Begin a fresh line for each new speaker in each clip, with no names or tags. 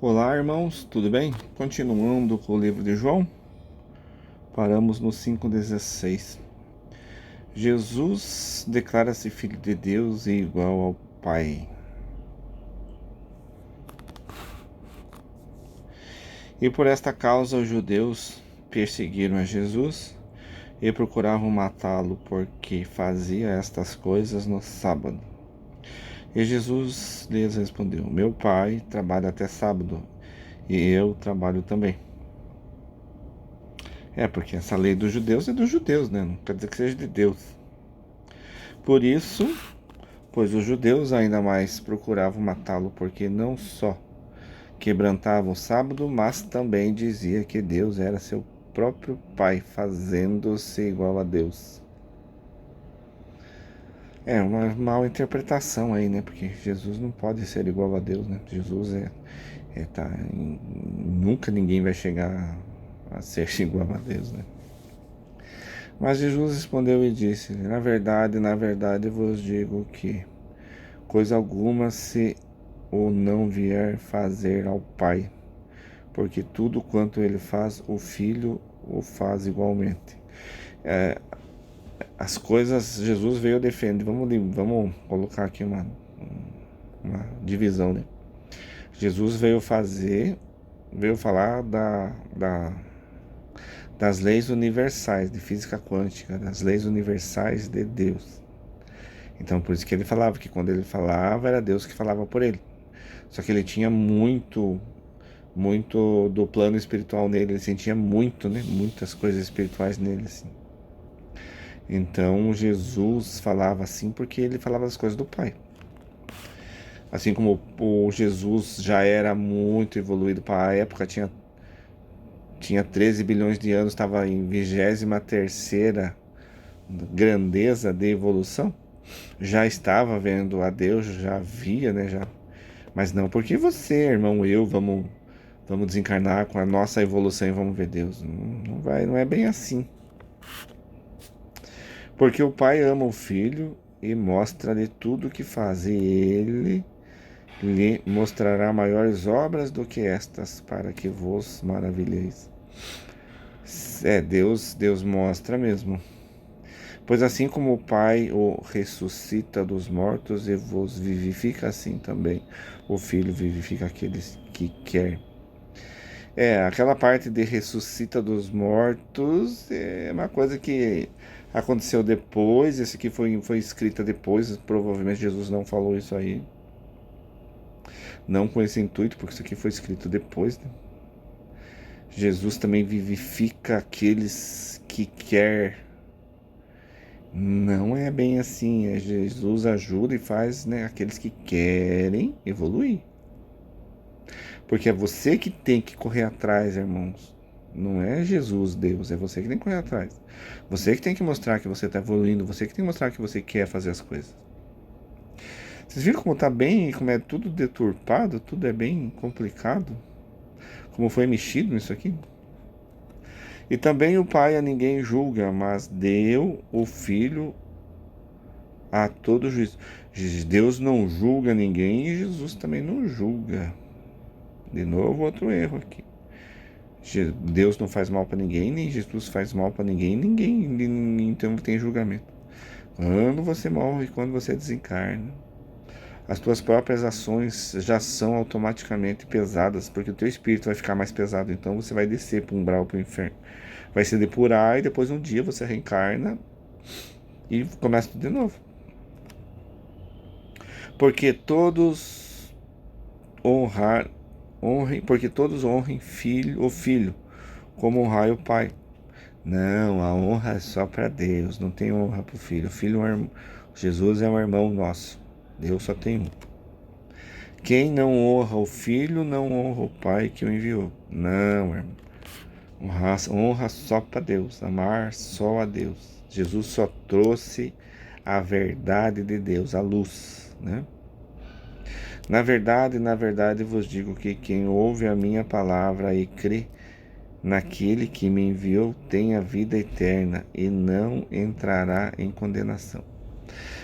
Olá, irmãos, tudo bem? Continuando com o livro de João, paramos no 5,16. Jesus declara-se filho de Deus e igual ao Pai. E por esta causa os judeus perseguiram a Jesus e procuravam matá-lo porque fazia estas coisas no sábado. E Jesus lhes respondeu: Meu Pai trabalha até sábado e eu trabalho também. Porque essa lei dos judeus é dos judeus, né? Não quer dizer que seja de Deus. Por isso, pois os judeus ainda mais procuravam matá-lo, porque não só quebrantava o sábado, mas também dizia que Deus era seu próprio Pai, fazendo-se igual a Deus. É uma mal interpretação aí, né? Porque Jesus não pode ser igual a Deus, né? Jesus nunca ninguém vai chegar a ser igual a Deus, né? Mas Jesus respondeu e disse: na verdade vos digo que coisa alguma se o não vier fazer ao Pai, porque tudo quanto ele faz, o Filho o faz igualmente. As coisas Jesus veio defender. Vamos colocar aqui uma divisão, né? Jesus veio falar das leis universais de física quântica, das leis universais de Deus. Então, por isso que ele falava que quando ele falava, era Deus que falava por ele. Só que ele tinha muito do plano espiritual nele, ele sentia muito, né? Muitas coisas espirituais nele, assim. Então, Jesus falava assim porque ele falava as coisas do Pai. Assim como o Jesus já era muito evoluído para a época, tinha 13 bilhões de anos, estava em 23ª grandeza de evolução, já estava vendo a Deus, já via, né? Mas não porque você, irmão, vamos desencarnar com a nossa evolução e vamos ver Deus. Não vai, não é bem assim. Porque o Pai ama o Filho e mostra-lhe tudo o que faz, e ele lhe mostrará maiores obras do que estas, para que vos maravilheis. Deus mostra mesmo. Pois assim como o Pai o ressuscita dos mortos e vos vivifica, assim também o Filho vivifica aqueles que quer. Aquela parte de ressuscita dos mortos é uma coisa que aconteceu depois. Esse aqui foi escrita depois. Provavelmente Jesus não falou isso aí. Não com esse intuito, porque isso aqui foi escrito depois, né? Jesus também vivifica aqueles que quer. Não é bem assim. Jesus ajuda e faz, né, aqueles que querem evoluir. Porque é você que tem que correr atrás, irmãos. Não é Jesus, Deus, é você que tem que correr atrás. Você que tem que mostrar que você está evoluindo, você que tem que mostrar que você quer fazer as coisas. Vocês viram como tá bem, como é tudo deturpado, tudo é bem complicado? Como foi mexido nisso aqui? E também o Pai a ninguém julga, mas deu o Filho a todo juízo. Deus não julga ninguém e Jesus também não julga. De novo, outro erro aqui. Deus não faz mal para ninguém, nem Jesus faz mal para ninguém, então tem julgamento. Quando você morre, quando você desencarna, as tuas próprias ações já são automaticamente pesadas, porque o teu espírito vai ficar mais pesado, então você vai descer para o umbral, para o inferno. Vai se depurar e depois um dia você reencarna e começa tudo de novo. Porque todos porque todos honrem o filho, como honrar o pai. Não, a honra é só para Deus, não tem honra para o filho. O filho Jesus é um irmão nosso. Deus só tem um. Quem não honra o filho, não honra o pai que o enviou. Não, irmão. Honra só para Deus, amar só a Deus. Jesus só trouxe a verdade de Deus, a luz, né? Na verdade vos digo que quem ouve a minha palavra e crê naquele que me enviou tem a vida eterna e não entrará em condenação.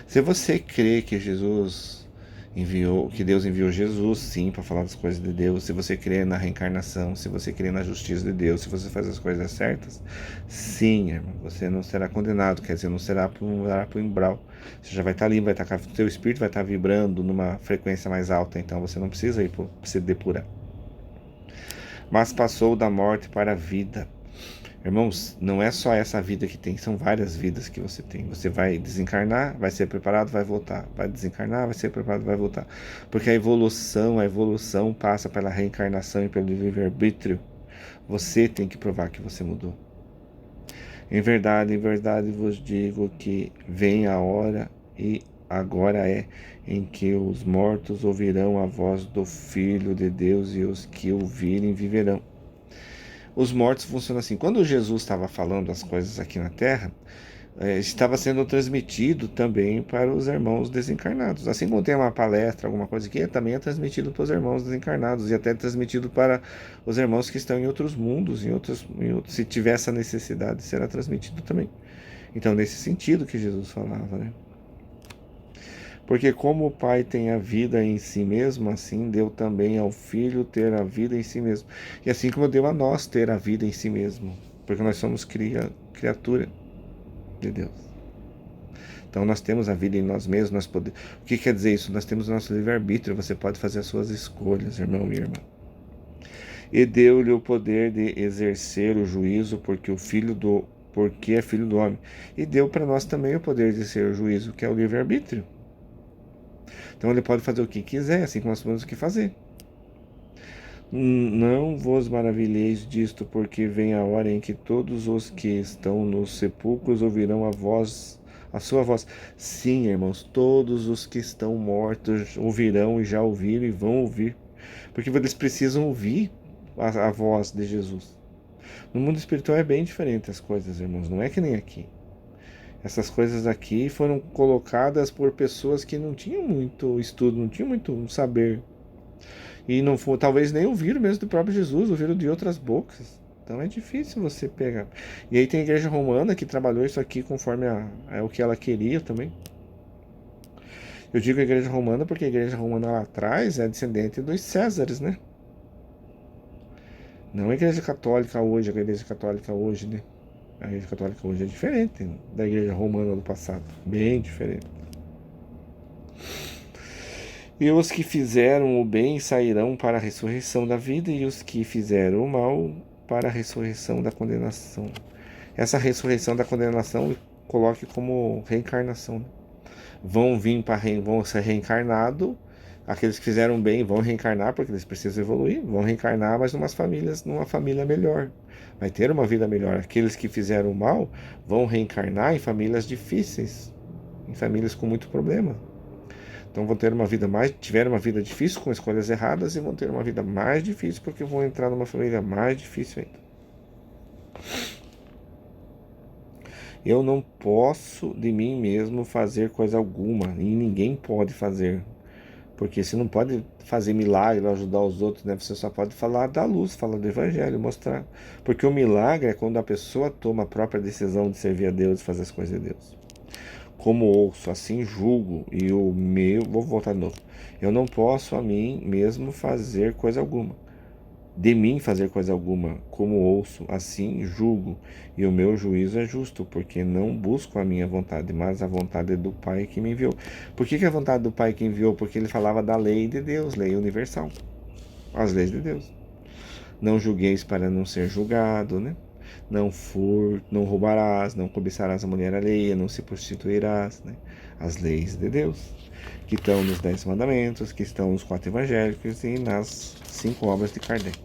Se você crê que Jesus Que Deus enviou Jesus, sim, para falar das coisas de Deus. Se você crê na reencarnação, se você crê na justiça de Deus, se você faz as coisas certas, sim, irmão, você não será condenado, quer dizer, não será para o umbral. Você já vai estar ali, o seu espírito vai estar vibrando numa frequência mais alta, então você não precisa ir para se depurar. Mas passou da morte para a vida. Irmãos, não é só essa vida que tem, são várias vidas que você tem. Você vai desencarnar, vai ser preparado, vai voltar. Vai desencarnar, vai ser preparado, vai voltar. Porque a evolução passa pela reencarnação e pelo livre-arbítrio. Você tem que provar que você mudou. Em verdade vos digo que vem a hora, e agora é, em que os mortos ouvirão a voz do Filho de Deus, e os que ouvirem viverão. Os mortos funcionam assim. Quando Jesus estava falando as coisas aqui na Terra, estava sendo transmitido também para os irmãos desencarnados. Assim como tem uma palestra, alguma coisa aqui, também é transmitido para os irmãos desencarnados e até transmitido para os irmãos que estão em outros mundos, se tiver essa necessidade, será transmitido também. Então, nesse sentido que Jesus falava, né? Porque como o Pai tem a vida em si mesmo, assim deu também ao Filho ter a vida em si mesmo. E assim como deu a nós ter a vida em si mesmo. Porque nós somos criatura de Deus. Então nós temos a vida em nós mesmos. O que quer dizer isso? Nós temos o nosso livre-arbítrio. Você pode fazer as suas escolhas, irmão e irmã. E deu-lhe o poder de exercer o juízo, porque é filho do homem. E deu para nós também o poder de ser o juízo, que é o livre-arbítrio. Então ele pode fazer o que quiser, assim como nós temos o que fazer. Não vos maravilheis disto, porque vem a hora em que todos os que estão nos sepulcros ouvirão a sua voz. Sim, irmãos, todos os que estão mortos ouvirão e já ouviram e vão ouvir. Porque eles precisam ouvir a voz de Jesus. No mundo espiritual é bem diferente as coisas, irmãos, não é que nem aqui. Essas coisas aqui foram colocadas por pessoas que não tinham muito estudo, não tinham muito saber. E não foi, talvez nem ouviram mesmo do próprio Jesus, ouviram de outras bocas. Então é difícil você pegar. E aí tem a igreja romana que trabalhou isso aqui conforme o que ela queria também. Eu digo igreja romana porque a igreja romana lá atrás é descendente dos Césares, né? Não a igreja católica hoje, a igreja católica hoje, né? A igreja católica hoje é diferente da igreja romana do passado, bem diferente. E os que fizeram o bem sairão para a ressurreição da vida, e os que fizeram o mal para a ressurreição da condenação. Essa ressurreição da condenação coloque como reencarnação, né? Vão ser reencarnados. Aqueles que fizeram bem vão reencarnar porque eles precisam evoluir, vão reencarnar, mas numa família melhor. Vai ter uma vida melhor. Aqueles que fizeram mal vão reencarnar em famílias difíceis, em famílias com muito problema. Então tiveram uma vida difícil com escolhas erradas e vão ter uma vida mais difícil porque vão entrar numa família mais difícil ainda. Eu não posso de mim mesmo fazer coisa alguma, e ninguém pode fazer. Porque você não pode fazer milagre, ajudar os outros, né? Você só pode falar da luz, falar do evangelho, mostrar. Porque o milagre é quando a pessoa toma a própria decisão de servir a Deus e fazer as coisas de Deus. Como ouço, assim julgo, e vou voltar de novo. Eu não posso a mim mesmo fazer coisa alguma. De mim fazer coisa alguma, como ouço, assim julgo, e o meu juízo é justo, porque não busco a minha vontade, mas a vontade do Pai que me enviou. Por que a vontade do Pai que enviou? Porque ele falava da lei de Deus, lei universal, as leis de Deus. Não julgueis para não ser julgado, né? Não roubarás, não cobiçarás a mulher alheia, não se prostituirás, né? As leis de Deus, que estão nos 10 mandamentos, que estão nos 4 evangélicos e nas 5 obras de Kardec.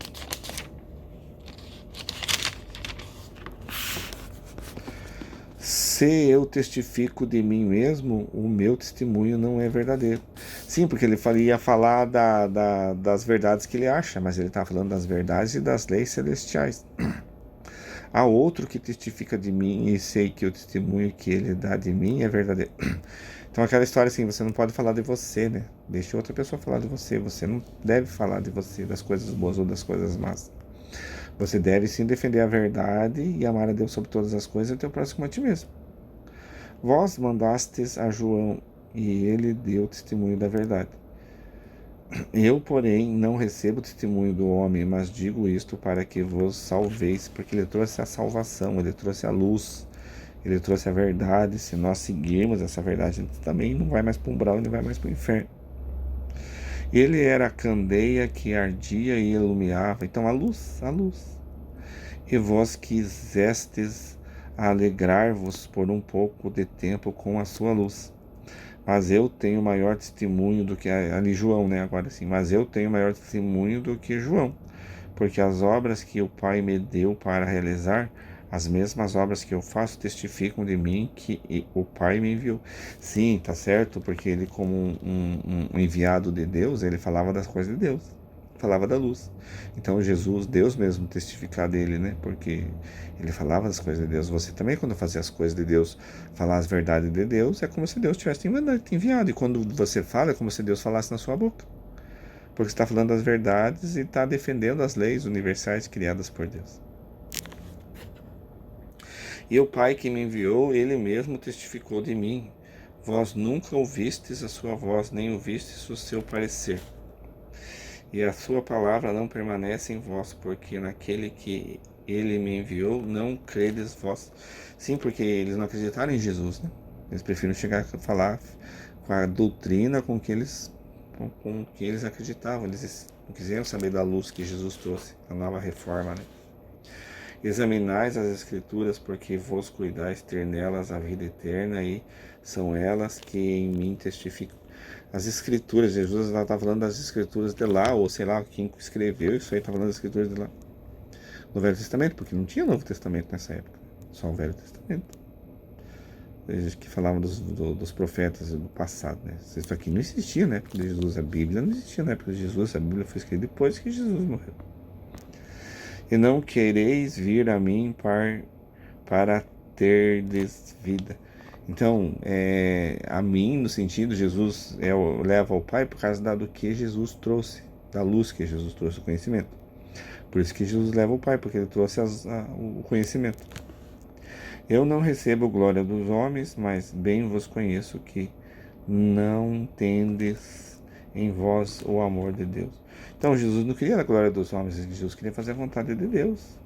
Se eu testifico de mim mesmo, o meu testemunho não é verdadeiro. Sim, porque ele ia falar das verdades que ele acha, mas ele está falando das verdades e das leis celestiais. Há outro que testifica de mim e sei que o testemunho que ele dá de mim é verdadeiro. Então aquela história assim, você não pode falar de você, né? Deixa outra pessoa falar de você. Você não deve falar de você, das coisas boas ou das coisas más. Você deve sim defender a verdade e amar a Deus sobre todas as coisas e o teu próximo a ti mesmo. Vós mandastes a João e ele deu testemunho da verdade. Eu, porém, não recebo testemunho do homem, mas digo isto para que vos salveis, porque ele trouxe a salvação, ele trouxe a luz, ele trouxe a verdade. Se nós seguirmos essa verdade, a gente também não vai mais para o umbral, não vai mais para o inferno. Ele era a candeia que ardia e iluminava. Então, a luz, a luz. E vós quisestes alegrar-vos por um pouco de tempo com a sua luz. Mas eu tenho maior testemunho do que ali João, né? Agora sim. Mas eu tenho maior testemunho do que João, porque as obras que o Pai me deu para realizar, as mesmas obras que eu faço, testificam de mim que o Pai me enviou. Sim, tá certo, porque ele, como um enviado de Deus, ele falava das coisas de Deus, falava da luz. Então Jesus, Deus mesmo testificar dele, né? Porque ele falava das coisas de Deus. Você também, quando fazia as coisas de Deus, falar as verdades de Deus, é como se Deus tivesse te enviado. E quando você fala, é como se Deus falasse na sua boca. Porque está falando das verdades e está defendendo as leis universais criadas por Deus. E o Pai que me enviou, ele mesmo testificou de mim. Vós nunca ouvistes a sua voz, nem ouvistes o seu parecer. E a sua palavra não permanece em vós, porque naquele que ele me enviou, não credes vós. Sim, porque eles não acreditaram em Jesus, né? Eles prefiram chegar a falar com a doutrina com que eles acreditavam. Eles não quiseram saber da luz que Jesus trouxe, a nova reforma, né? Examinais as Escrituras, porque vos cuidais ter nelas a vida eterna, e são elas que em mim testificam. As Escrituras, Jesus está falando das Escrituras de lá, ou sei lá, quem escreveu isso aí está falando das Escrituras de lá. No Velho Testamento, porque não tinha Novo Testamento nessa época, só o Velho Testamento. Que falavam dos profetas do passado, né? Isso aqui não existia na época de Jesus, a Bíblia não existia na época de Jesus, a Bíblia foi escrita depois que Jesus morreu. E não quereis vir a mim para terdes vida. Então, a mim, no sentido, Jesus leva ao Pai por causa do que Jesus trouxe, da luz que Jesus trouxe, o conhecimento. Por isso que Jesus leva ao Pai, porque ele trouxe o conhecimento. Eu não recebo glória dos homens, mas bem vos conheço que não tendes em vós o amor de Deus. Então, Jesus não queria a glória dos homens, Jesus queria fazer a vontade de Deus.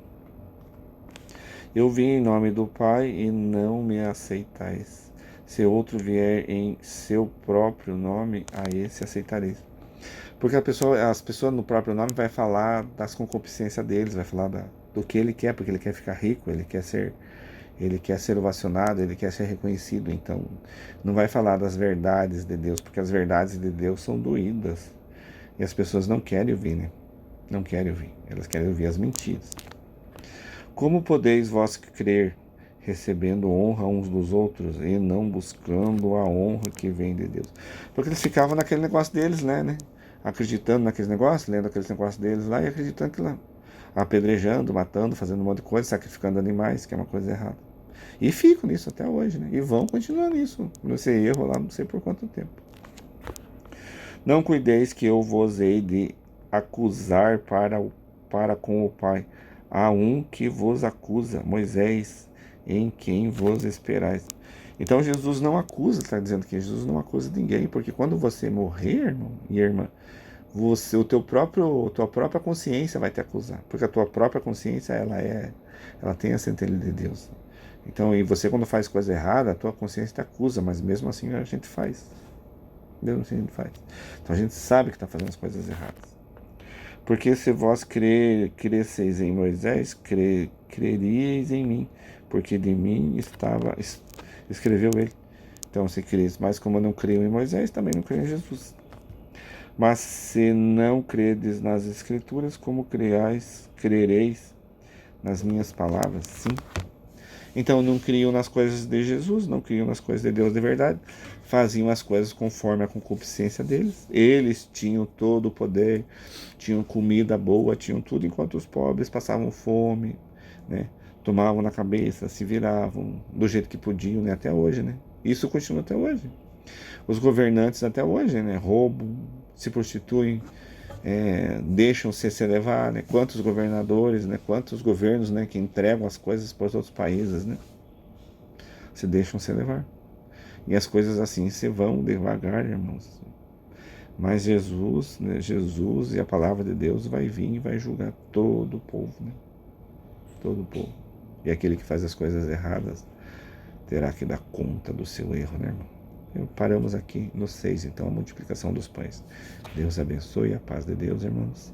Eu vim em nome do Pai e não me aceitais. Se outro vier em seu próprio nome, a esse aceitareis. Porque as pessoas no próprio nome vai falar das concupiscências deles, vai falar do que ele quer, porque ele quer ficar rico, ele quer ser ovacionado, ele quer ser reconhecido. Então, não vai falar das verdades de Deus, porque as verdades de Deus são doídas. E as pessoas não querem ouvir, né? Não querem ouvir. Elas querem ouvir as mentiras. Como podeis vós crer, recebendo honra uns dos outros e não buscando a honra que vem de Deus? Porque eles ficavam naquele negócio deles, né? Acreditando naqueles negócios, lendo aqueles negócios deles lá e acreditando que lá, apedrejando, matando, fazendo um monte de coisa, sacrificando animais, que é uma coisa errada. E ficam nisso até hoje, né? E vão continuar nisso, nesse erro lá, não sei por quanto tempo. Não cuideis que eu vos hei de acusar para com o Pai. Há um que vos acusa, Moisés, em quem vos esperais. Então Jesus não acusa, está dizendo que Jesus não acusa ninguém, porque quando você morrer, irmão e irmã, tua própria consciência vai te acusar, porque a tua própria consciência ela tem a centelha de Deus. Então, e você quando faz coisa errada, a tua consciência te acusa, mas mesmo assim a gente faz. Mesmo assim a gente faz. Então a gente sabe que está fazendo as coisas erradas. Porque se vós cresceis em Moisés, creríeis em mim, porque de mim escreveu ele. Então se creis, mas como eu não creio em Moisés, também não creio em Jesus. Mas se não credes nas Escrituras, como crereis nas minhas palavras? Sim. Então não criam nas coisas de Jesus, não criam nas coisas de Deus de verdade, faziam as coisas conforme a concupiscência deles. Eles tinham todo o poder, tinham comida boa, tinham tudo, enquanto os pobres passavam fome, né? Tomavam na cabeça, se viravam do jeito que podiam, né? Até hoje, né? Isso continua até hoje. Os governantes até hoje, né? Roubam, se prostituem, deixam-se se levar, né? Quantos governadores, né? Quantos governos, né? Que entregam as coisas para os outros países, né? Se deixam se levar. E as coisas assim se vão devagar, irmãos. Mas Jesus, né, Jesus e a palavra de Deus vai vir e vai julgar todo o povo, né? Todo o povo. E aquele que faz as coisas erradas terá que dar conta do seu erro, né, irmão? Paramos aqui no 6, então, a multiplicação dos pães. Deus abençoe, a paz de Deus, irmãos.